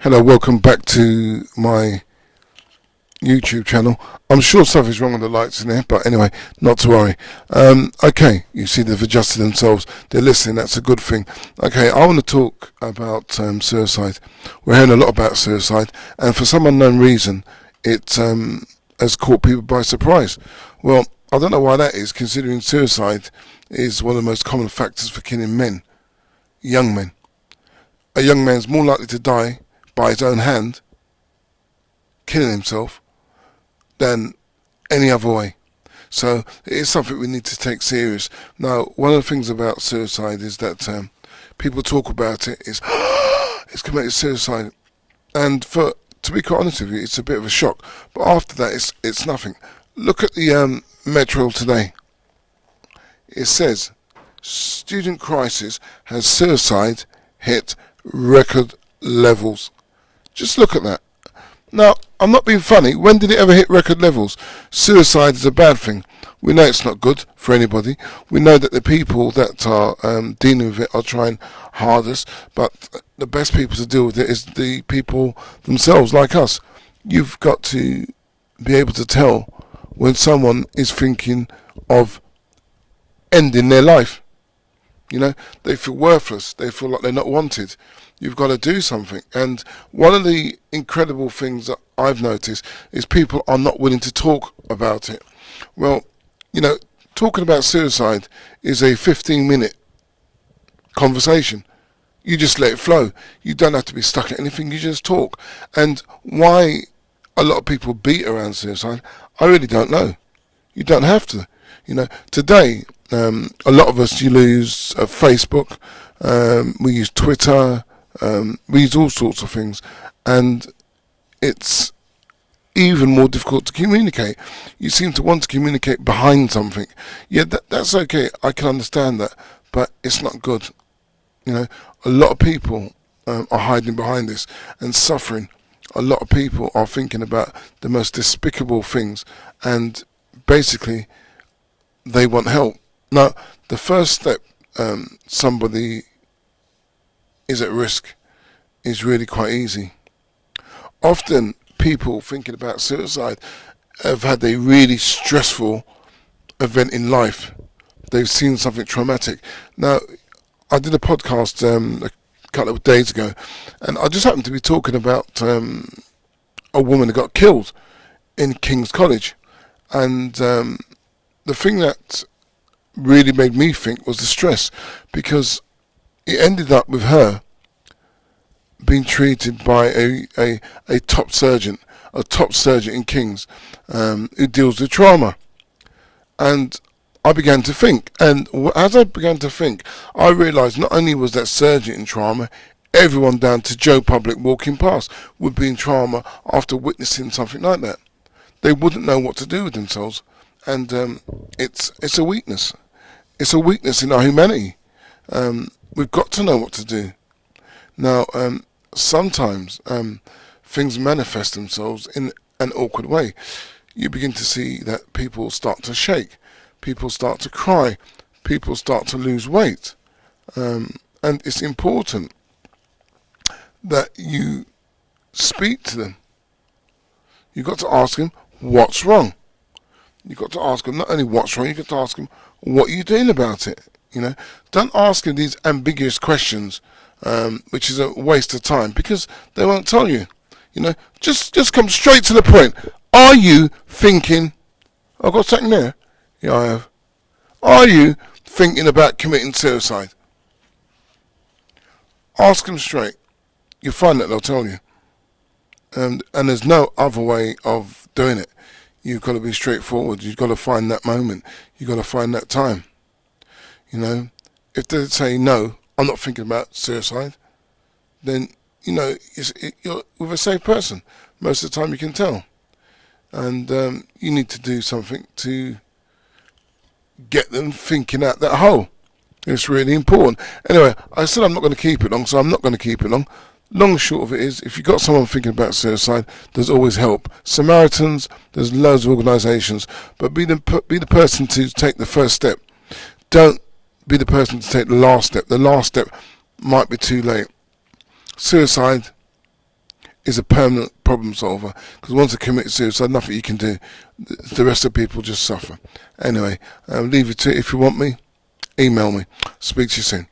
Hello, welcome back to my YouTube channel. I'm sure stuff is wrong with the lights in there, but anyway, not to worry. Okay, you see they've adjusted themselves. They're listening, that's a good thing. Okay, I want to talk about suicide. We're hearing a lot about suicide, and for some unknown reason, it has caught people by surprise. Well, I don't know why that is, considering suicide is one of the most common factors for killing men, young men. A young man's more likely to die by his own hand, killing himself, than any other way. So it is something we need to take serious. Now, one of the things about suicide is that people talk about it is it's committed suicide, and to be quite honest with you, it's a bit of a shock. But after that, it's nothing. Look at the Metro today. It says student crisis has suicide hit record levels. Just look at that. Now, I'm not being funny. When did it ever hit record levels? Suicide is a bad thing. We know it's not good for anybody. We know that the people that are dealing with it are trying hardest, but the best people to deal with it is the people themselves, like us. You've got to be able to tell when someone is thinking of ending their life. You know, they feel worthless. They feel like they're not wanted. You've got to do something. And one of the incredible things that I've noticed is people are not willing to talk about it. Well, you know, talking about suicide is a 15-minute conversation. You just let it flow. You don't have to be stuck at anything. You just talk. And why a lot of people beat around suicide, I really don't know. You don't have to. You know, today, a lot of us, you use Facebook, we use Twitter, we use all sorts of things, and it's even more difficult to communicate. You seem to want to communicate behind something. Yeah, that's okay, I can understand that, but it's not good. You know, a lot of people are hiding behind this and suffering. A lot of people are thinking about the most despicable things, and basically they want help. Now, the first step somebody is at risk is really quite easy. Often people thinking about suicide have had a really stressful event in life. They've seen something traumatic. Now, I did a podcast a couple of days ago, and I just happened to be talking about a woman who got killed in King's College, and the thing that really made me think was the stress, because it ended up with her being treated by a top surgeon in King's, who deals with trauma. And I began to think, and as I began to think, I realised not only was that surgeon in trauma, everyone down to Joe Public walking past would be in trauma after witnessing something like that. They wouldn't know what to do with themselves, and it's a weakness. It's a weakness in our humanity. We've got to know what to do. Now, sometimes things manifest themselves in an awkward way. You begin to see that people start to shake, people start to cry, people start to lose weight. And it's important that you speak to them. You've got to ask them, what's wrong? You've got to ask them not only what's wrong, you've got to ask them, what are you doing about it? You know, don't ask them these ambiguous questions, which is a waste of time, because they won't tell you. You know, just come straight to the point. Are you thinking, I've got something there? Yeah, I have. Are you thinking about committing suicide? Ask them straight. You'll find that they'll tell you. And there's no other way of doing it. You've got to be straightforward. You've got to find that moment. You've got to find that time. You know, if they say, no, I'm not thinking about suicide, then, you know, you're with a safe person. Most of the time you can tell. And you need to do something to get them thinking out that hole. It's really important. Anyway, I said I'm not going to keep it long, so I'm not going to keep it long. Long and short of it is, if you've got someone thinking about suicide, there's always help. Samaritans, there's loads of organisations, but be the person to take the first step. Don't be the person to take the last step. The last step might be too late. Suicide is a permanent problem solver, because once I commit suicide, nothing you can do. The rest of the people just suffer. Anyway, leave it to it. If you want me, email me. Speak to you soon.